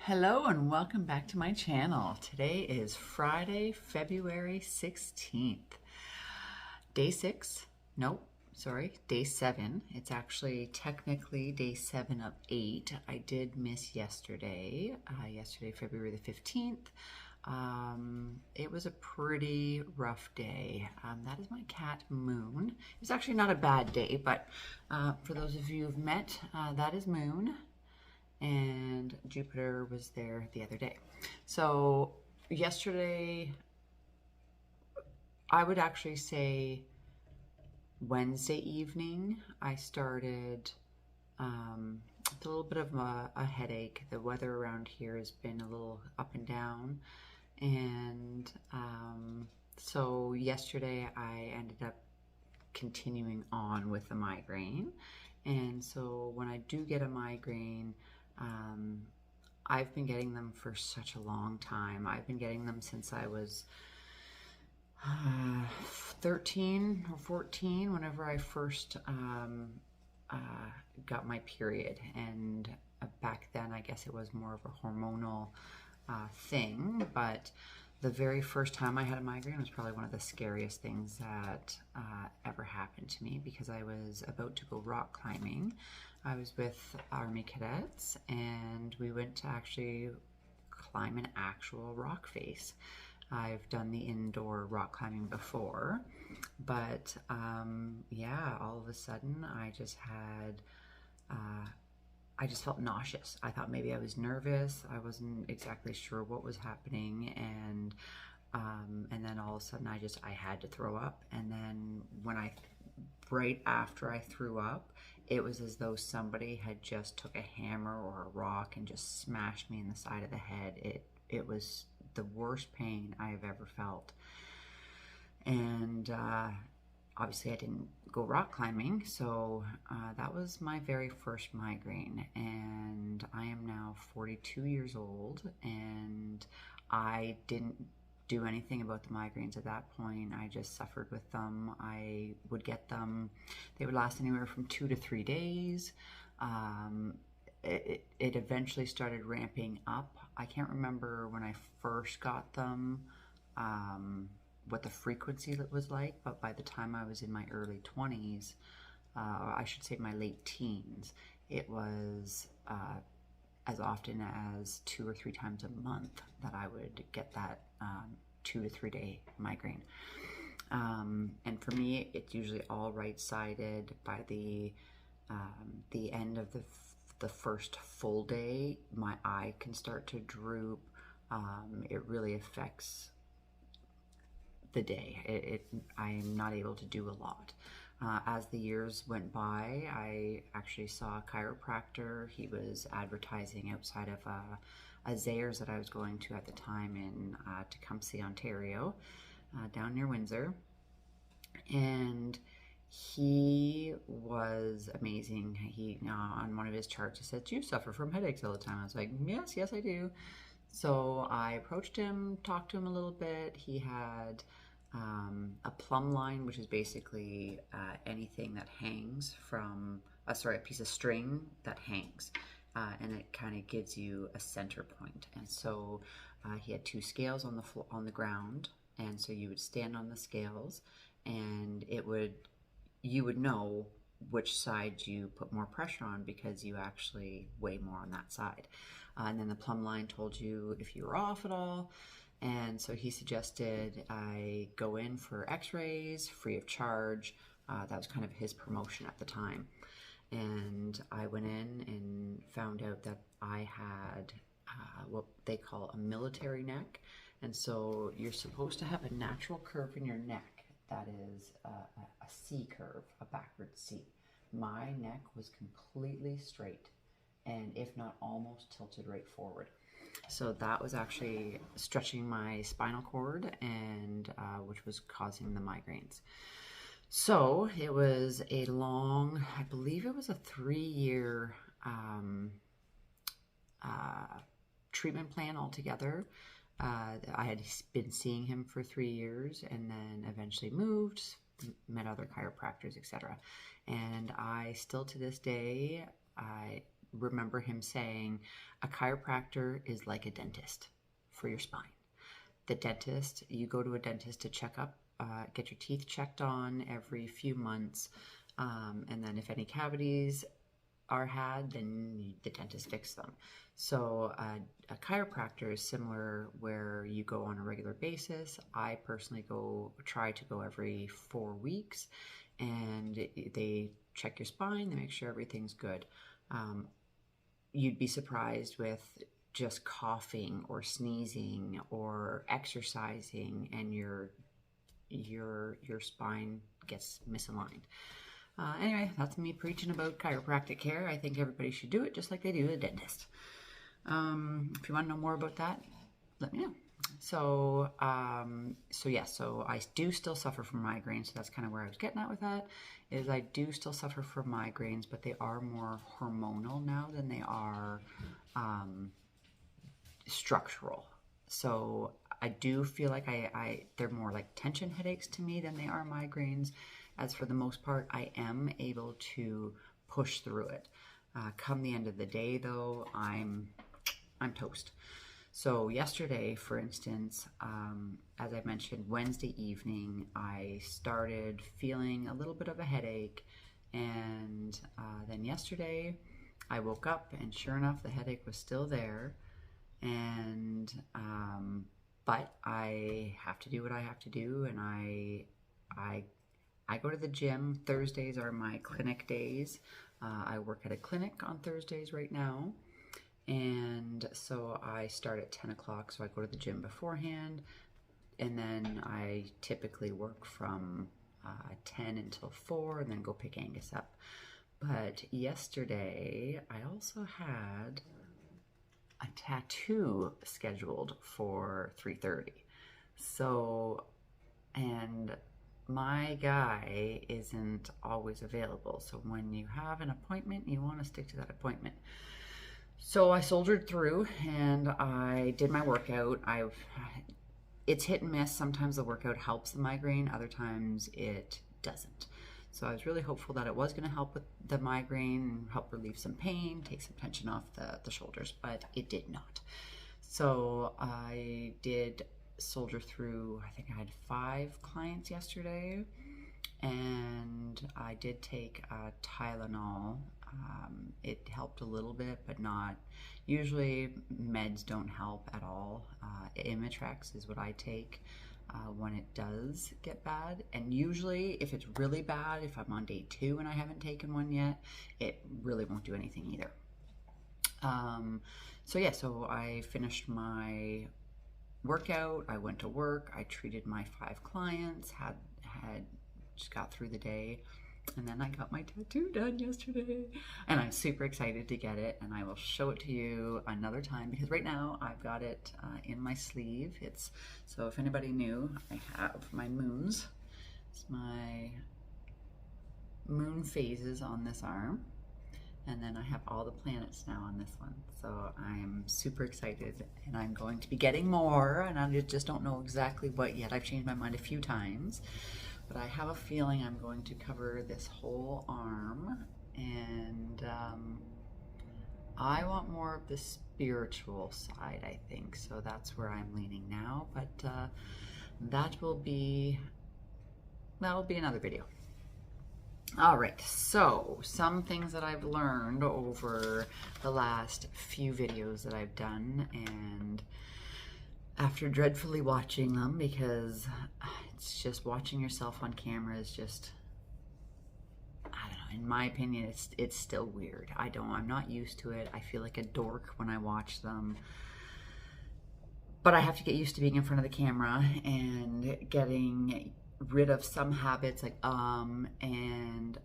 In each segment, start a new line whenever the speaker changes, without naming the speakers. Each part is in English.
Hello and welcome back to my channel. Today is Friday, February 16th. Day 6, nope, sorry, day 7. It's actually technically day 7 of 8. I did miss yesterday, February the 15th. It was a pretty rough day. That is my cat Moon. It was actually not a bad day, but for those of you who've met, that is Moon. And Jupiter was there the other day. So yesterday, I would actually say Wednesday evening, I started with a little bit of a headache. The weather around here has been a little up and down. And so yesterday I ended up continuing on with the migraine. And so when I do get a migraine, I've been getting them for such a long time. I've been getting them since I was 13 or 14, whenever I first got my period. And back then, I guess it was more of a hormonal thing, but the very first time I had a migraine was probably one of the scariest things that ever happened to me, because I was about to go rock climbing. I was with Army cadets and we went to actually climb an actual rock face. I've done the indoor rock climbing before, but yeah, all of a sudden I just felt nauseous. I thought maybe I was nervous. I wasn't exactly sure what was happening, and then all of a sudden I had to throw up. And then right after I threw up, it was as though somebody had just took a hammer or a rock and just smashed me in the side of the head. It was the worst pain I have ever felt. And obviously I didn't go rock climbing, so that was my very first migraine. And I am now 42 years old, and I didn't do anything about the migraines at that point. I just suffered with them. I would get them. They would last anywhere from 2 to 3 days. It eventually started ramping up. I can't remember when I first got them what the frequency was like, but by the time I was in my early 20s, I should say my late teens, it was as often as 2 or 3 times a month that I would get that 2 to 3 day migraine. And for me, it's usually all right-sided. By the end of the first full day, my eye can start to droop. It really affects the day. I am not able to do a lot. As the years went by, I actually saw a chiropractor. He was advertising outside of a Zayres that I was going to at the time in Tecumseh, Ontario, down near Windsor. And he was amazing. He, on one of his charts, he said, "Do you suffer from headaches all the time?" I was like, yes, I do. So I approached him, talked to him a little bit. He had a plumb line, which is basically anything that hangs from, a piece of string that hangs, and it kind of gives you a center point. And so he had 2 scales on the ground, and so you would stand on the scales, and you would know which side you put more pressure on, because you actually weigh more on that side. And then the plumb line told you if you were off at all. And so he suggested I go in for x-rays free of charge. That was kind of his promotion at the time. And I went in and found out that I had what they call a military neck. And so you're supposed to have a natural curve in your neck that is a C curve, a backward C. My neck was completely straight, and if not almost tilted right forward. So that was actually stretching my spinal cord, and which was causing the migraines. So it was a long, I believe it was a 3-year treatment plan altogether. I had been seeing him for 3 years, and then eventually moved, met other chiropractors, etc. And I still to this day, remember him saying, a chiropractor is like a dentist for your spine. The dentist, you go to a dentist to check up, get your teeth checked on every few months. And then if any cavities are had, then the dentist fixes them. So a chiropractor is similar, where you go on a regular basis. I personally try to go every 4 weeks, and they check your spine, they make sure everything's good. You'd be surprised with just coughing or sneezing or exercising, and your spine gets misaligned. Anyway, that's me preaching about chiropractic care. I think everybody should do it just like they do a dentist. If you want to know more about that, let me know. So I do still suffer from migraines. So that's kind of where I was getting at with that, is I do still suffer from migraines, but they are more hormonal now than they are structural. So I do feel like they're more like tension headaches to me than they are migraines. As for the most part, I am able to push through it. Come the end of the day, though, I'm toast. So yesterday, for instance, as I mentioned, Wednesday evening, I started feeling a little bit of a headache. And then yesterday, I woke up, and sure enough, the headache was still there. And but I have to do what I have to do, and I go to the gym. Thursdays are my clinic days. I work at a clinic on Thursdays right now. And so I start at 10 o'clock, so I go to the gym beforehand. And then I typically work from 10 until 4, and then go pick Angus up. But yesterday, I also had a tattoo scheduled for 3:30. So, and my guy isn't always available. So when you have an appointment, you want to stick to that appointment. So I soldiered through, and I did my workout. It's hit and miss. Sometimes the workout helps the migraine, other times it doesn't. So I was really hopeful that it was going to help with the migraine, help relieve some pain, take some tension off the shoulders, but it did not. So I did soldier through. I think I had 5 clients yesterday, and I did take Tylenol. It helped a little bit, but not. Usually meds don't help at all. Imitrex is what I take when it does get bad. And usually if it's really bad, if I'm on day 2 and I haven't taken one yet, it really won't do anything either. So I finished my workout. I went to work. I treated my 5 clients, had just got through the day. And then I got my tattoo done yesterday, and I'm super excited to get it, and I will show it to you another time, because right now I've got it in my sleeve. So if anybody knew, I have my moons. It's my moon phases on this arm, and then I have all the planets now on this one. So I'm super excited, and I'm going to be getting more, and I just don't know exactly what yet. I've changed my mind a few times. But I have a feeling I'm going to cover this whole arm, and I want more of the spiritual side, I think. So that's where I'm leaning now, but that'll be another video. All right, so some things that I've learned over the last few videos that I've done, and after dreadfully watching them, because it's just watching yourself on camera is just, I don't know, in my opinion, it's still weird. I'm not used to it. I feel like a dork when I watch them. But I have to get used to being in front of the camera and getting rid of some habits like and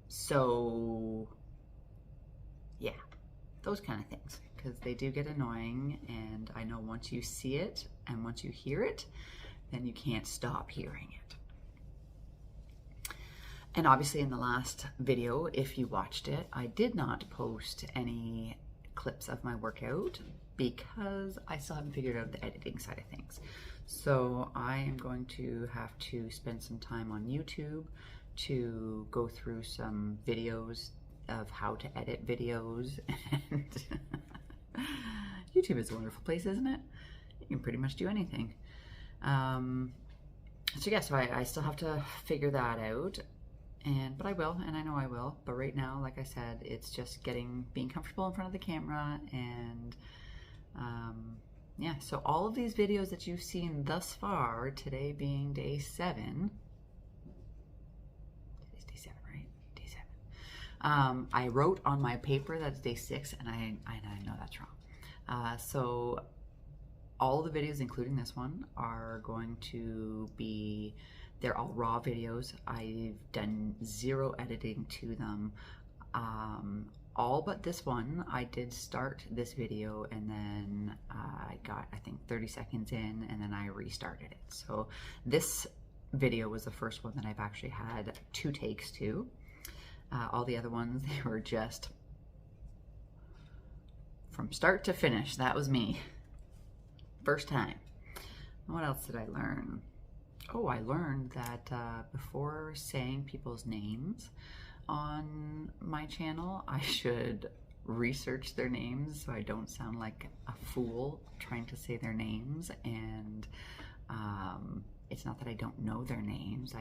so yeah, those kind of things, because they do get annoying, and I know once you see it and once you hear it, then you can't stop hearing it. And obviously in the last video, if you watched it, I did not post any clips of my workout because I still haven't figured out the editing side of things. So I am going to have to spend some time on YouTube to go through some videos of how to edit videos, and YouTube is a wonderful place, isn't it? You can pretty much do anything. So yeah, so I still have to figure that out, but I will, and I know I will. But right now, like I said, it's just being comfortable in front of the camera, and yeah. So all of these videos that you've seen thus far, today being day 7. Today's day 7, right? Day 7. I wrote on my paper that it's day 6, and I know that's wrong. So all the videos, including this one, are going to be, they're all raw videos. I've done 0 editing to them. All but this one, I did start this video, and then I got, I think, 30 seconds in, and then I restarted it. So this video was the first one that I've actually had 2 takes to. All the other ones, they were just from start to finish. That was me. First time. What else did I learn? Oh, I learned that before saying people's names on my channel, I should research their names so I don't sound like a fool trying to say their names. And it's not that I don't know their names.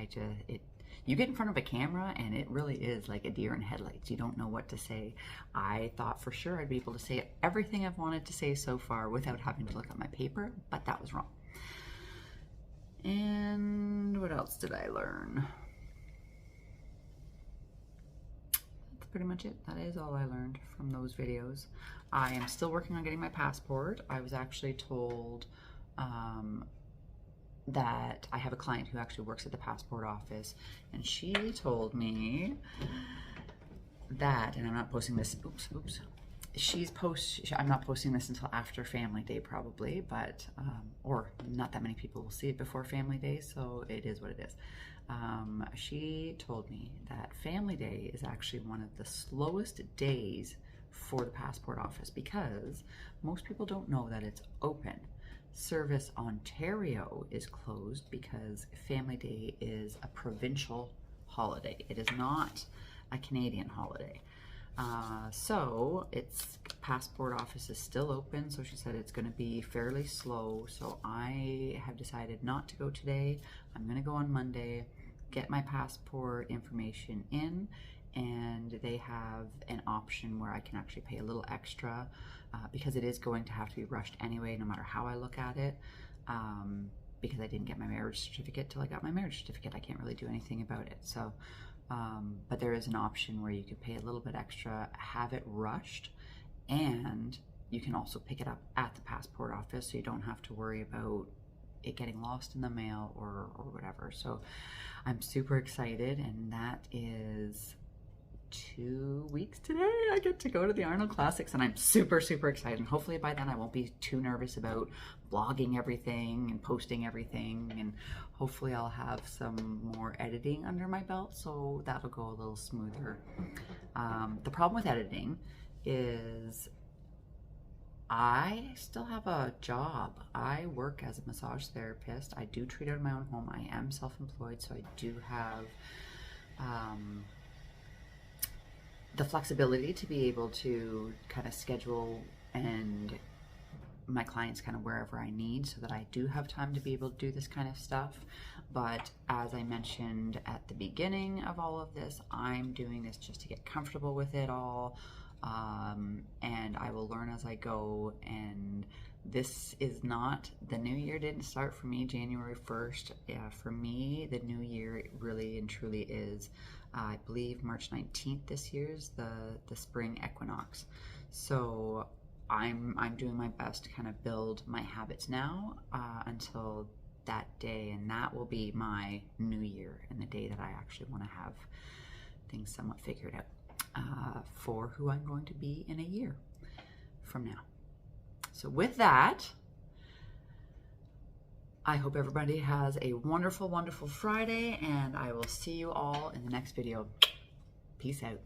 You get in front of a camera and it really is like a deer in headlights. You don't know what to say. I thought for sure I'd be able to say everything I've wanted to say so far without having to look at my paper, but that was wrong. And what else did I learn? That's pretty much it. That is all I learned from those videos. I am still working on getting my passport. I was actually told that I have a client who actually works at the passport office, and she told me that, and I'm not posting this, oops. I'm not posting this until after Family Day probably, but, or not that many people will see it before Family Day, so it is what it is. She told me that Family Day is actually one of the slowest days for the passport office because most people don't know that it's open. Service Ontario is closed because Family Day is a provincial holiday. It is not a Canadian holiday. So its passport office is still open. So she said it's going to be fairly slow. So I have decided not to go today. I'm going to go on Monday, get my passport information in, and they have an option where I can actually pay a little extra because it is going to have to be rushed anyway, no matter how I look at it, because I didn't get my marriage certificate till I got my marriage certificate. I can't really do anything about it. So, but there is an option where you could pay a little bit extra, have it rushed, and you can also pick it up at the passport office, so you don't have to worry about it getting lost in the mail or whatever. So I'm super excited, and that is 2 weeks today. I get to go to the Arnold Classics, and I'm super excited, and hopefully by then I won't be too nervous about blogging everything and posting everything, and hopefully I'll have some more editing under my belt, so that'll go a little smoother. The problem with editing is I still have a job. I work as a massage therapist. I do treat out of my own home. I am self-employed, so I do have the flexibility to be able to kind of schedule and my clients kind of wherever I need, so that I do have time to be able to do this kind of stuff. But as I mentioned at the beginning of all of this, I'm doing this just to get comfortable with it all, and I will learn as I go. And this is not, the new year didn't start for me January 1st. Yeah, for me, the new year really and truly is, I believe, March 19th this year is the spring equinox. So I'm doing my best to kind of build my habits now until that day, and that will be my new year and the day that I actually want to have things somewhat figured out for who I'm going to be in a year from now. So with that, I hope everybody has a wonderful, wonderful Friday, and I will see you all in the next video. Peace out.